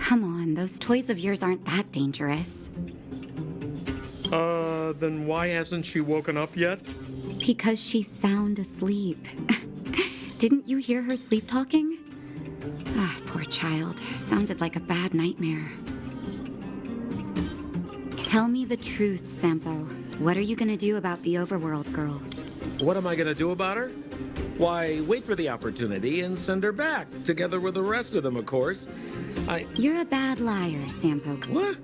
come on, those toys of yours aren't that dangerous. Then why hasn't she woken up yet? Because she's sound asleep. Didn't you hear her sleep talking? Ah, poor child. Sounded like a bad nightmare. Tell me the truth, Sampo. What are you gonna do about the overworld girl? What am I gonna do about her? Why, wait for the opportunity and send her back, together with the rest of them, of course. You're a bad liar, Sampo. What?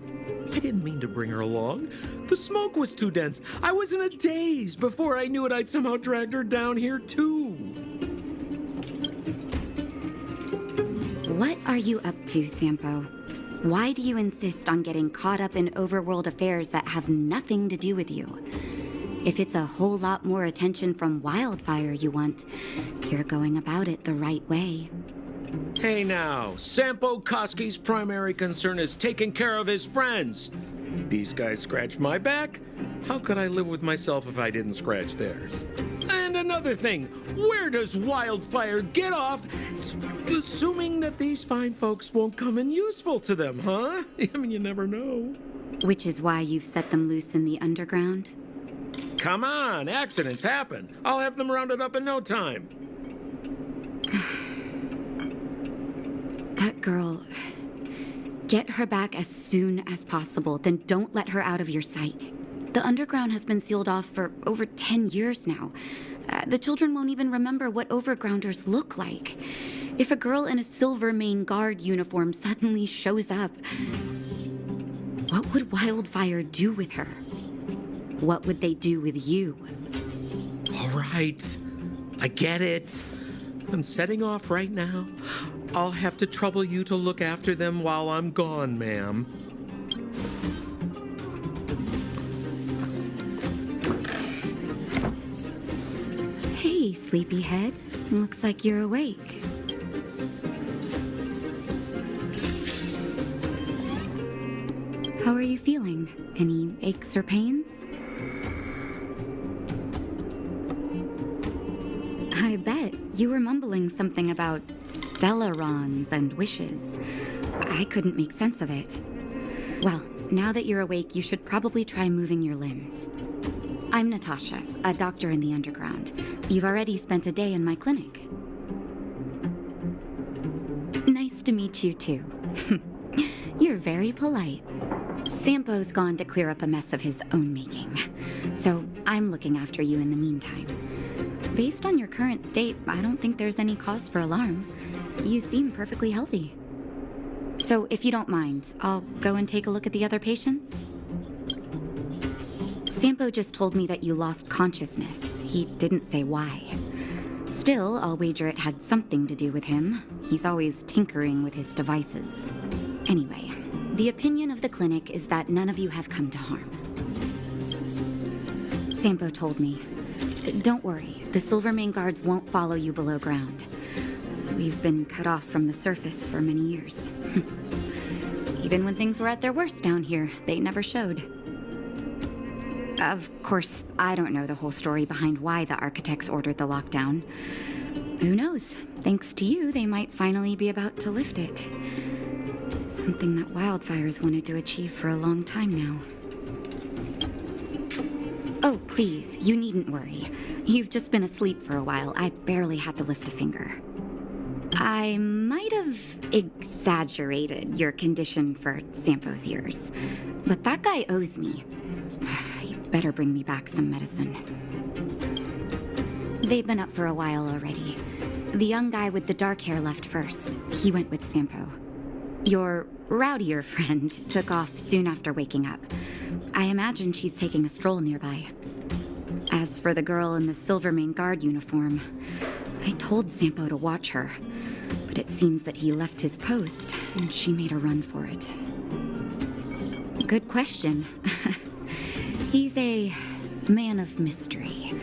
I didn't mean to bring her along. The smoke was too dense. I was in a daze. Before I knew it, I'd somehow dragged her down here, too. What are you up to, Sampo? Why do you insist on getting caught up in overworld affairs that have nothing to do with you? If it's a whole lot more attention from Wildfire you want, you're going about it the right way. Hey now, Sampo Koski's primary concern is taking care of his friends. These guys scratched my back. How could I live with myself if I didn't scratch theirs? And another thing, where does Wildfire get off assuming that these fine folks won't come in useful to them, huh? I mean, you never know. Which is why you've set them loose in the underground? Come on, accidents happen. I'll have them rounded up in no time. That girl... Get her back as soon as possible, then don't let her out of your sight. The underground has been sealed off for over 10 years now. The children won't even remember what overgrounders look like. If a girl in a silver main guard uniform suddenly shows up, what would Wildfire do with her? What would they do with you? All right, I get it. I'm setting off right now. I'll have to trouble you to look after them while I'm gone, ma'am. Hey, sleepyhead. Looks like you're awake. How are you feeling? Any aches or pains? I bet you were mumbling something about stellarons and wishes. I couldn't make sense of it. Well, now that you're awake, you should probably try moving your limbs. I'm Natasha, a doctor in the underground. You've already spent a day in my clinic. Nice to meet you, too. You're very polite. Sampo's gone to clear up a mess of his own making, so I'm looking after you in the meantime. Based on your current state, I don't think there's any cause for alarm. You seem perfectly healthy. So if you don't mind, I'll go and take a look at the other patients. Sampo just told me that you lost consciousness. He didn't say why. Still, I'll wager it had something to do with him. He's always tinkering with his devices. Anyway, the opinion of the clinic is that none of you have come to harm. Sampo told me. Don't worry, the Silvermane guards won't follow you below ground. We've been cut off from the surface for many years. Even when things were at their worst down here, they never showed. Of course, I don't know the whole story behind why the architects ordered the lockdown. Who knows? Thanks to you, they might finally be about to lift it. Something that Wildfire's wanted to achieve for a long time now. Oh, please, you needn't worry. You've just been asleep for a while. I barely had to lift a finger. I might have exaggerated your condition for Sampo's years, but that guy owes me. He'd better bring me back some medicine. They've been up for a while already. The young guy with the dark hair left first. He went with Sampo. Your rowdier friend took off soon after waking up. I imagine she's taking a stroll nearby. As for the girl in the Silvermane guard uniform, I told Sampo to watch her, but it seems that he left his post and she made a run for it. Good question. He's a man of mystery.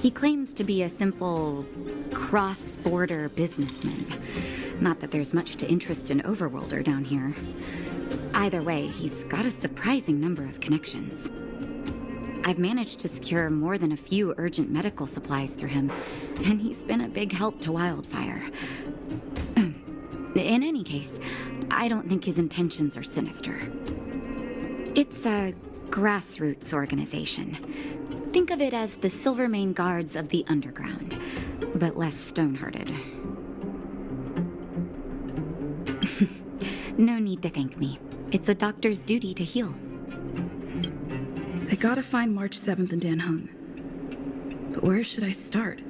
He claims to be a simple cross-border businessman. Not that there's much to interest an overworlder down here. Either way, he's got a surprising number of connections. I've managed to secure more than a few urgent medical supplies through him, and he's been a big help to Wildfire. In any case, I don't think his intentions are sinister. It's a grassroots organization. Think of it as the Silvermane Guards of the Underground, but less stone-hearted. No need to thank me. It's a doctor's duty to heal. I gotta find March 7th and Dan Hung. But where should I start?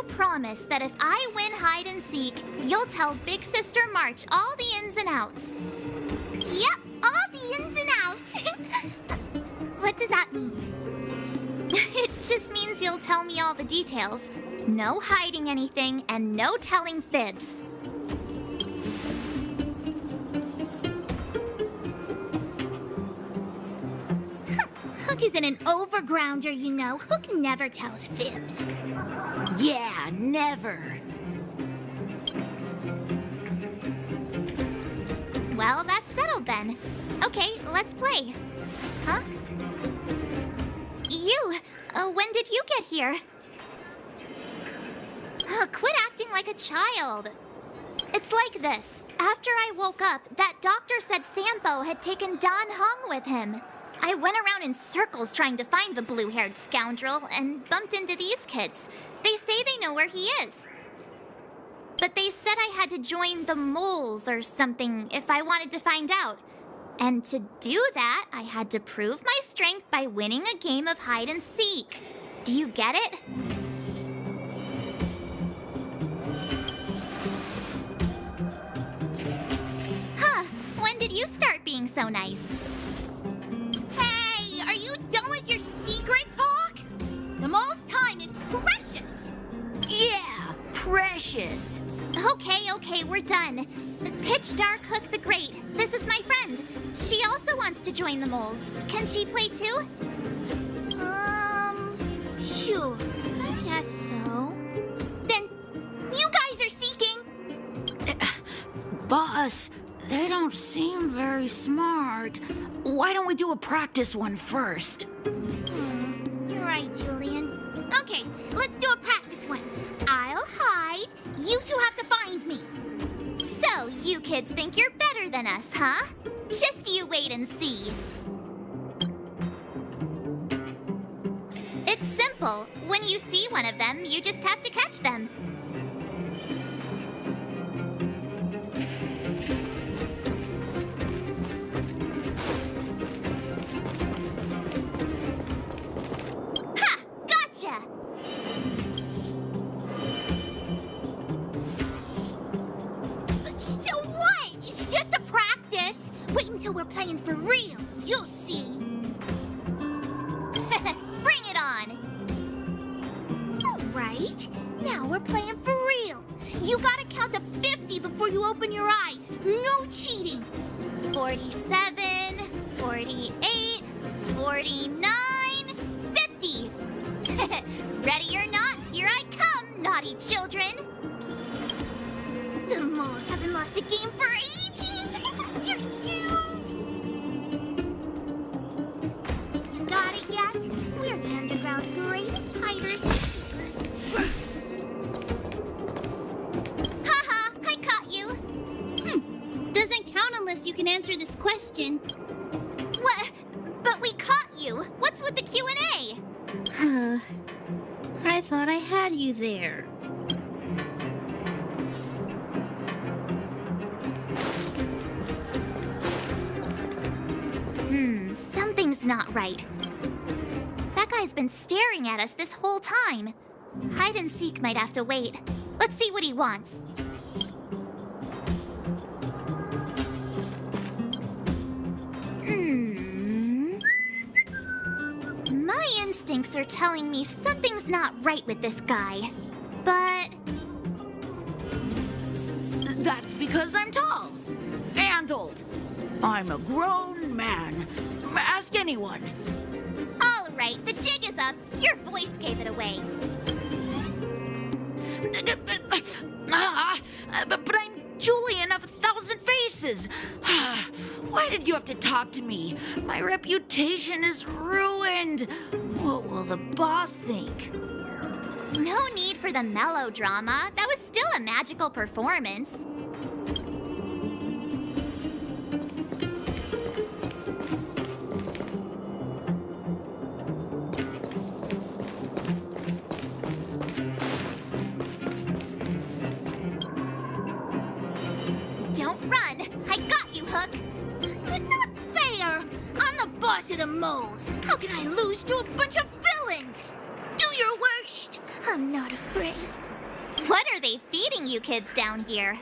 Promise that if I win hide and seek, you'll tell Big Sister March all the ins and outs. Yep, all the ins and outs. What does that mean? It just means you'll tell me all the details. No hiding anything and no telling fibs. Hook isn't an overgrounder, you know. Hook never tells fibs. Yeah, never. Well, that's settled then. Okay, let's play. Huh? You, when did you get here? Quit acting like a child. It's like this. After I woke up, that doctor said Sampo had taken Dan Hung with him. I went around in circles trying to find the blue-haired scoundrel and bumped into these kids. They say they know where he is. But they said I had to join the moles or something if I wanted to find out. And to do that, I had to prove my strength by winning a game of hide and seek. Do you get it? Huh, when did you start being so nice? Hey, are you done with your secret talk? The most time is precious. Yeah, precious. Okay, we're done. Pitch Dark Hook the Great. This is my friend. She also wants to join the moles. Can she play too? Phew. I guess so. Then, you guys are seeking. Boss, they don't seem very smart. Why don't we do a practice one first? You're right, Julian. Okay, let's do a practice one. I'll hide. You two have to find me. So, you kids think you're better than us, huh? Just you wait and see. It's simple. When you see one of them, you just have to catch them. Ha! Gotcha! So what? It's just a practice. Wait until we're playing for real. You'll see. Bring it on! All right. Now we're playing for real. You gotta count to 50 before you open your eyes. No cheating. 47, 48, 49, 50. Ready or not, here I come, naughty children. The moles haven't lost a game for ages. You're doomed. You got it yet? We're the underground greatest hiders. Haha, I caught you. Doesn't count unless you can answer this question. What? But we caught you. What's with the Q&A? I thought I had you there. Something's not right. That guy's been staring at us this whole time. Hide and seek might have to wait. Let's see what he wants. instincts are telling me something's not right with this guy. But... That's because I'm tall and old. I'm a grown man. Ask anyone. all right, the jig is up. Your voice gave it away. But I'm Julian of 1,000 Faces. Why did you have to talk to me? My reputation is ruined. What will the boss think? No need for the melodrama. That was still a magical performance. Don't run! I got you, Hook! Not fair! I'm the boss of the moles. How can I lose to a bunch of villains? Do your worst. I'm not afraid. What are they feeding you kids down here?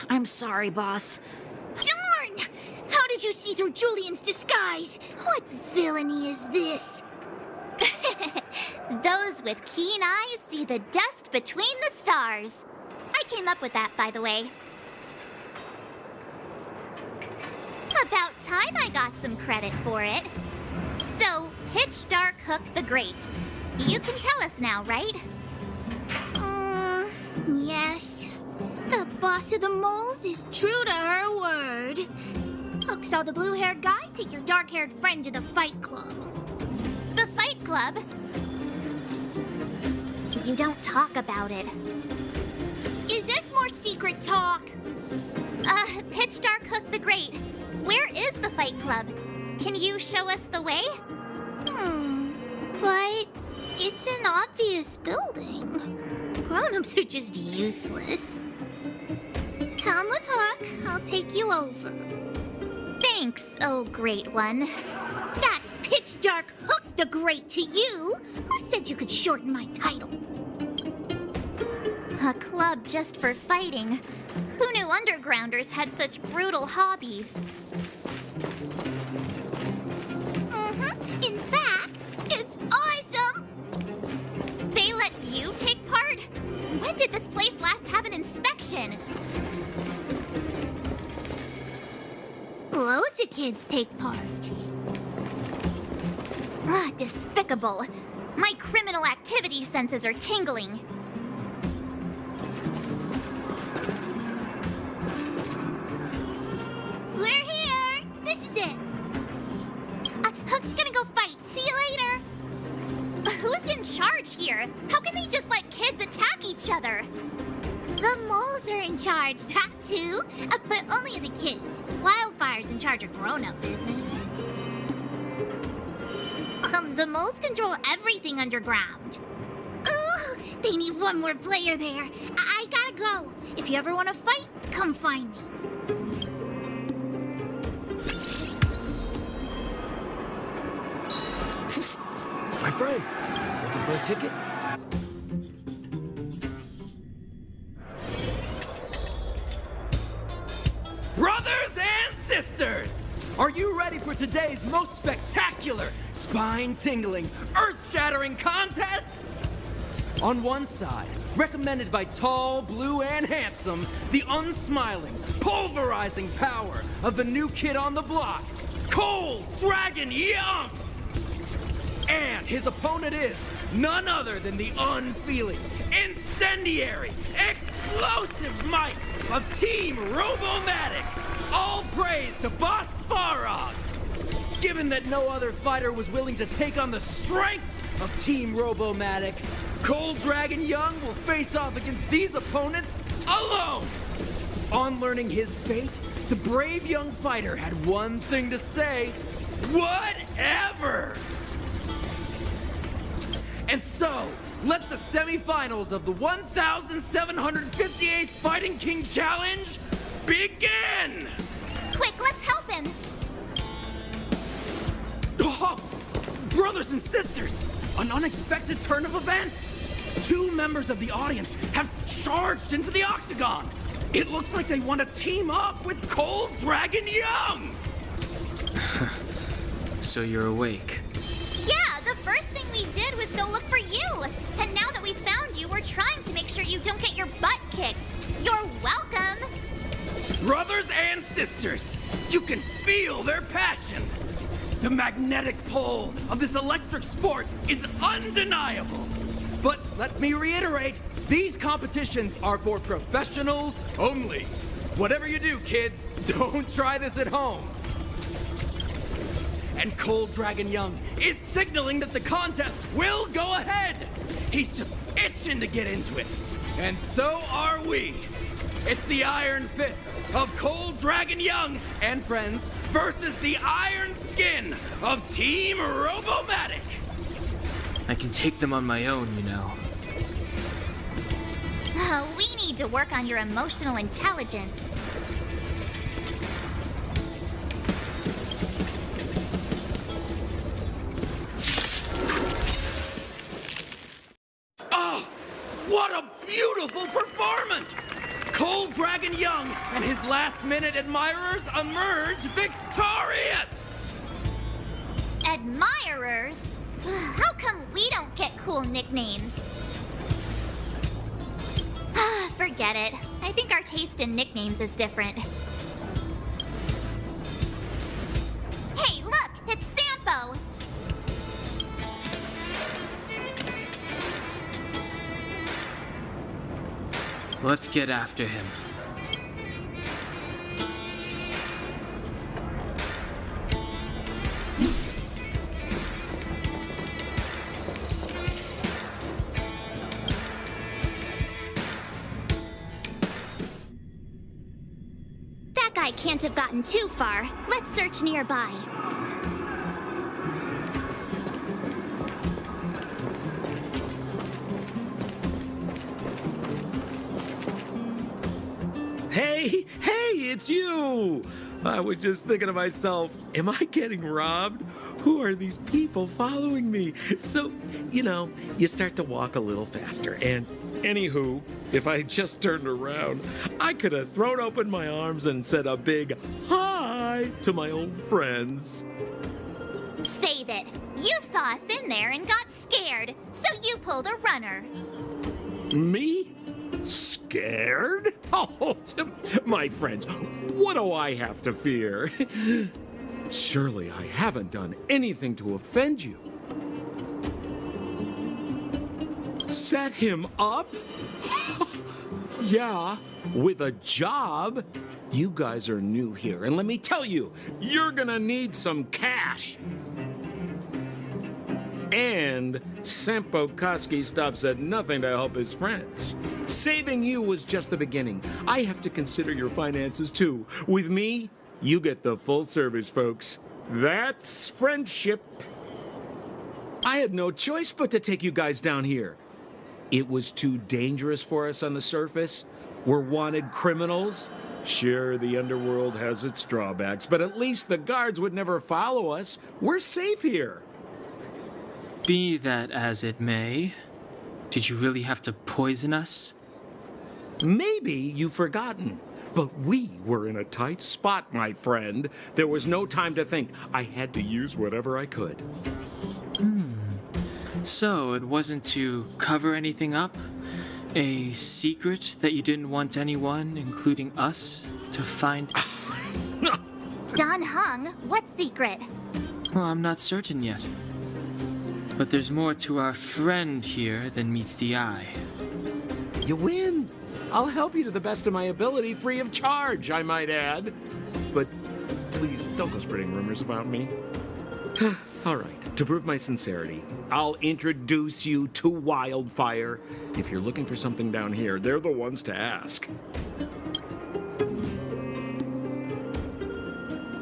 I'm sorry, boss. Darn! How did you see through Julian's disguise? What villainy is this? Those with keen eyes see the dust between the stars. I came up with that, by the way. About time I got some credit for it. So, Pitch Dark Hook the Great. You can tell us now, right? Yes. The boss of the moles is true to her word. Hook saw the blue-haired guy take your dark-haired friend to the fight club. The Fight Club? You don't talk about it. Is this more secret talk? Pitch Dark Hook the Great. Where is the Fight Club? Can you show us the way? But it's an obvious building. Grown-ups are just useless. Come with Hook. I'll take you over. Thanks, oh great one. That's Pitch Dark Hook the Great to you. Who said you could shorten my title? A club just for fighting. Who knew undergrounders had such brutal hobbies? In fact, it's awesome! They let you take part? When did this place last have an inspection? Loads of kids take part. Ah, despicable. My criminal activity senses are tingling. We're here! This is it! Hook's gonna go fight. See you later! Who's in charge here? How can they just let kids attack each other? The moles are in charge, that's who. But only the kids. Wildfire's in charge of grown-up business. The moles control everything underground. Ooh, they need one more player there. I gotta go. If you ever want to fight, come find me. My friend, looking for a ticket? Brothers and sisters, are you ready for today's most spectacular, spine-tingling, earth-shattering contest? On one side, recommended by tall, blue, and handsome, the unsmiling, pulverizing power of the new kid on the block, Cold Dragon Young! And his opponent is none other than the unfeeling, incendiary, explosive might of Team Robomatic. All praise to Boss Farog. Given that no other fighter was willing to take on the strength of Team Robomatic, Cold Dragon Young will face off against these opponents alone. On learning his fate, the brave young fighter had one thing to say: whatever! And so, let the semifinals of the 1,758th Fighting King Challenge begin! Quick, let's help him! Oh, brothers and sisters, an unexpected turn of events! Two members of the audience have charged into the octagon! It looks like they want to team up with Cold Dragon Young! So you're awake. Yeah, the first thing we did was go look for you. And now that we found you, we're trying to make sure you don't get your butt kicked. You're welcome. Brothers and sisters, you can feel their passion. The magnetic pull of this electric sport is undeniable. But let me reiterate, these competitions are for professionals only. Whatever you do, kids, don't try this at home. And Cold Dragon Young is signaling that the contest will go ahead. He's just itching to get into it. And so are we. It's the Iron Fists of Cold Dragon Young and friends versus the Iron Skin of Team Robomatic. I can take them on my own, you know. We need to work on your emotional intelligence. Oh, what a beautiful performance! Cold Dragon Young and his last-minute admirers emerge victorious! Admirers? How come we don't get cool nicknames? Forget it. I think our taste in nicknames is different. Hey, look! It's Sampo! Let's get after him. That guy can't have gotten too far. Let's search nearby. Hey, it's you! I was just thinking to myself, am I getting robbed? Who are these people following me? So, you start to walk a little faster. And anywho, if I just turned around, I could have thrown open my arms and said a big hi to my old friends. Save it. You saw us in there and got scared, so you pulled a runner. Me? Scared? Oh, my friends, what do I have to fear? Surely I haven't done anything to offend you. Set him up? Yeah, with a job. You guys are new here, and let me tell you, you're gonna need some cash. And Sampo Koski stops at nothing to help his friends. Saving you was just the beginning. I have to consider your finances too. With me, you get the full service, folks. That's friendship. I had no choice but to take you guys down here. It was too dangerous for us on the surface. We're wanted criminals. Sure, the underworld has its drawbacks, but at least the guards would never follow us. We're safe here. Be that as it may, did you really have to poison us? Maybe you've forgotten, but we were in a tight spot, my friend. There was no time to think. I had to use whatever I could. So it wasn't to cover anything up? A secret that you didn't want anyone, including us, to find? Don Hung, what secret? Well, I'm not certain yet. But there's more to our friend here than meets the eye. You win. I'll help you to the best of my ability, free of charge, I might add. But please, don't go spreading rumors about me. All right, to prove my sincerity, I'll introduce you to Wildfire. If you're looking for something down here, they're the ones to ask.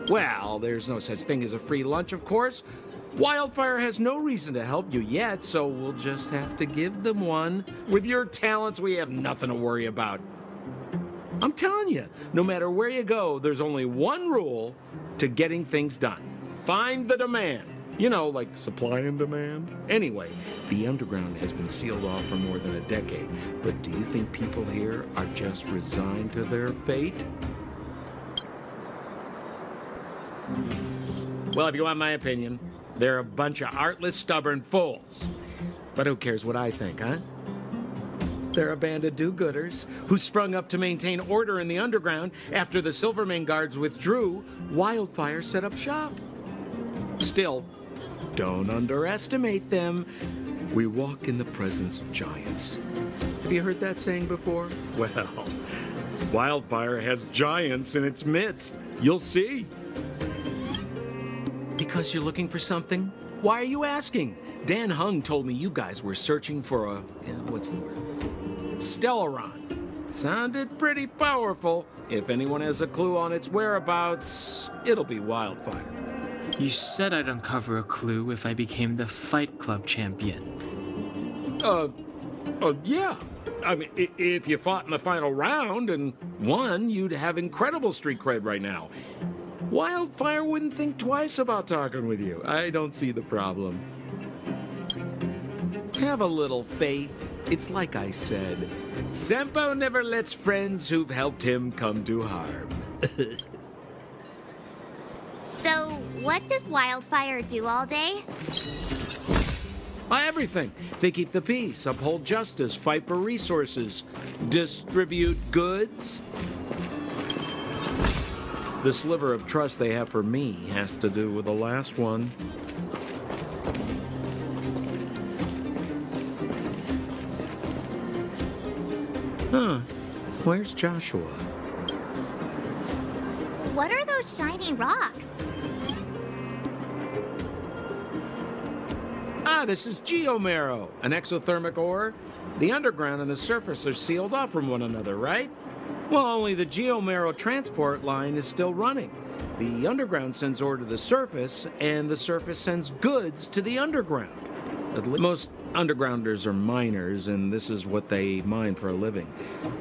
Well, there's no such thing as a free lunch, of course. Wildfire has no reason to help you yet, so we'll just have to give them one. With your talents, we have nothing to worry about. I'm telling you, no matter where you go, there's only one rule to getting things done. Find the demand. You know, like supply and demand. Anyway, the underground has been sealed off for more than a decade. But do you think people here are just resigned to their fate? Well, if you want my opinion, they're a bunch of artless, stubborn fools. But who cares what I think, huh? They're a band of do-gooders who sprung up to maintain order in the underground after the Silvermane guards withdrew. Wildfire set up shop. Still, don't underestimate them. We walk in the presence of giants. Have you heard that saying before? Well, Wildfire has giants in its midst. You'll see. Because you're looking for something? Why are you asking? Dan Hung told me you guys were searching for a... what's the word? Stellaron. Sounded pretty powerful. If anyone has a clue on its whereabouts, it'll be Wildfire. You said I'd uncover a clue if I became the Fight Club champion. Yeah. I mean, if you fought in the final round and won, you'd have incredible street cred right now. Wildfire wouldn't think twice about talking with you. I don't see the problem. Have a little faith. It's like I said, Sampo never lets friends who've helped him come to harm. So, what does Wildfire do all day? Everything. They keep the peace, uphold justice, fight for resources, distribute goods. The sliver of trust they have for me has to do with the last one. Huh. Where's Joshua? What are those shiny rocks? This is geomarrow, an exothermic ore. The underground and the surface are sealed off from one another, right? Well, only the geomarrow transport line is still running. The underground sends ore to the surface, and the surface sends goods to the underground. Most undergrounders are miners, and this is what they mine for a living.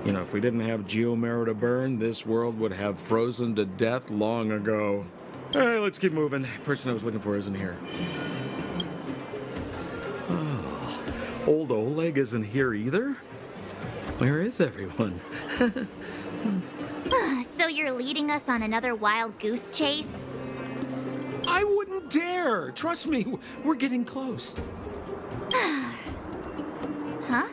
You know, if we didn't have geomarrow to burn, this world would have frozen to death long ago. All right, let's keep moving. The person I was looking for isn't here. Oh, old Oleg isn't here either? Where is everyone? So you're leading us on another wild goose chase? I wouldn't dare! Trust me, we're getting close. Huh?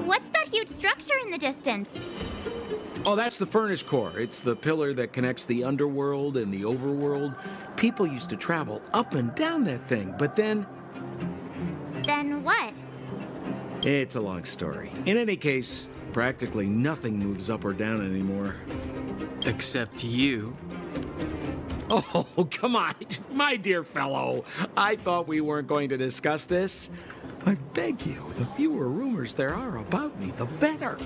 What's that huge structure in the distance? Oh, that's the furnace core. It's the pillar that connects the underworld and the overworld. People used to travel up and down that thing, but then... Then what? It's a long story. In any case, practically nothing moves up or down anymore. Except you. Oh, come on, my dear fellow. I thought we weren't going to discuss this. I beg you, the fewer rumors there are about me, the better.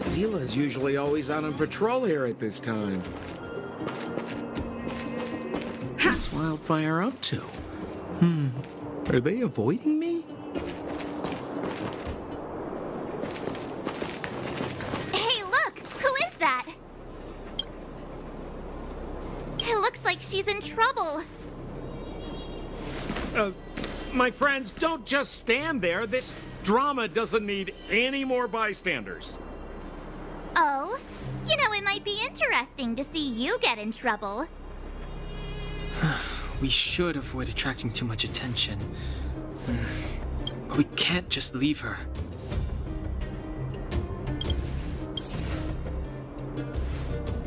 Zila's usually always out on patrol here at this time. What's Wildfire up to? Are they avoiding me? Hey, look! Who is that? It looks like she's in trouble. My friends, don't just stand there. This drama doesn't need any more bystanders. Oh? You know, it might be interesting to see you get in trouble. We should avoid attracting too much attention. We can't just leave her.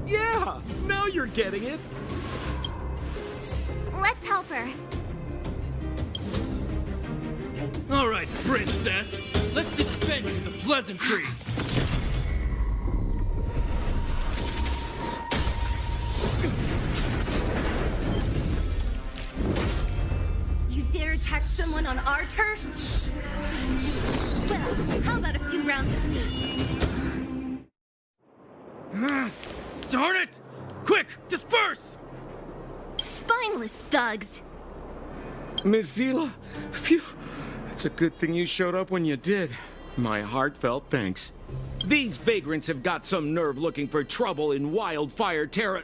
Yeah, now you're getting it. Let's help her. All right, princess. Let's dispense with the pleasantries. You dare attack someone on our turf? Well, how about a few rounds of me? Darn it! Quick, disperse! Spineless thugs! Mizila, phew. It's a good thing you showed up when you did. My heartfelt thanks. These vagrants have got some nerve looking for trouble in Wildfire Terra.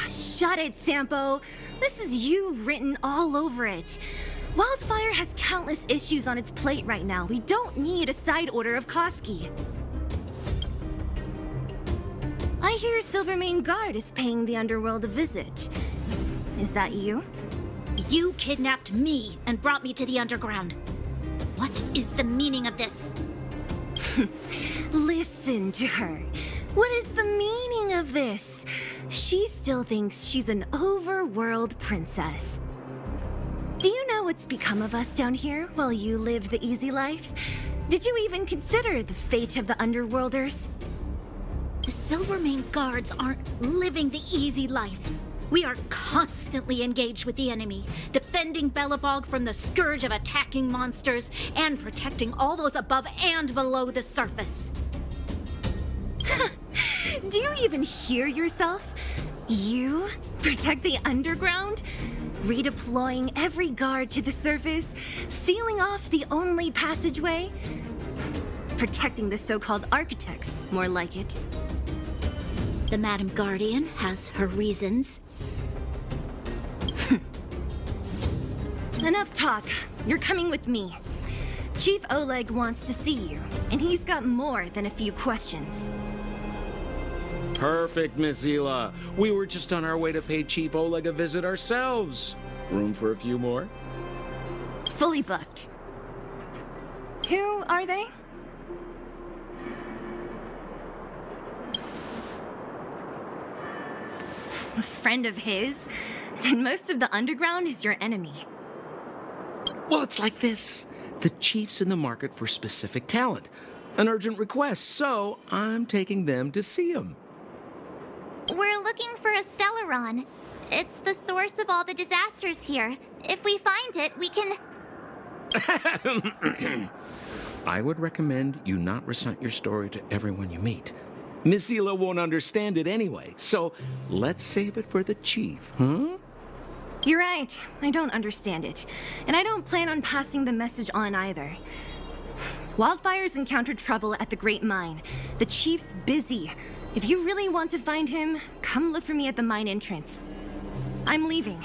Shut it, Sampo. This is you written all over it. Wildfire has countless issues on its plate right now. We don't need a side order of Koski. I hear Silvermane Guard is paying the Underworld a visit. Is that you? You kidnapped me and brought me to the underground. What is the meaning of this? Listen to her. What is the meaning of this? She still thinks she's an overworld princess. Do you know what's become of us down here while you live the easy life? Did you even consider the fate of the Underworlders? The Silvermane Guards aren't living the easy life. We are constantly engaged with the enemy, defending Belobog from the scourge of attacking monsters and protecting all those above and below the surface. Do you even hear yourself? You protect the underground? Redeploying every guard to the surface, sealing off the only passageway? Protecting the so-called architects, more like it. The Madam Guardian has her reasons. Enough talk. You're coming with me. Chief Oleg wants to see you, and he's got more than a few questions. Perfect, Mizila. We were just on our way to pay Chief Oleg a visit ourselves. Room for a few more? Fully booked. Who are they? A friend of his? Then most of the underground is your enemy. Well, it's like this. The chief's in the market for specific talent. An urgent request, so I'm taking them to see him. We're looking for a Stellaron. It's the source of all the disasters here. If we find it, we can... I would recommend you not recite your story to everyone you meet. Mizila won't understand it anyway, so let's save it for the chief, huh? You're right. I don't understand it. And I don't plan on passing the message on either. Wildfire's encountered trouble at the Great Mine. The chief's busy. If you really want to find him, come look for me at the mine entrance. I'm leaving.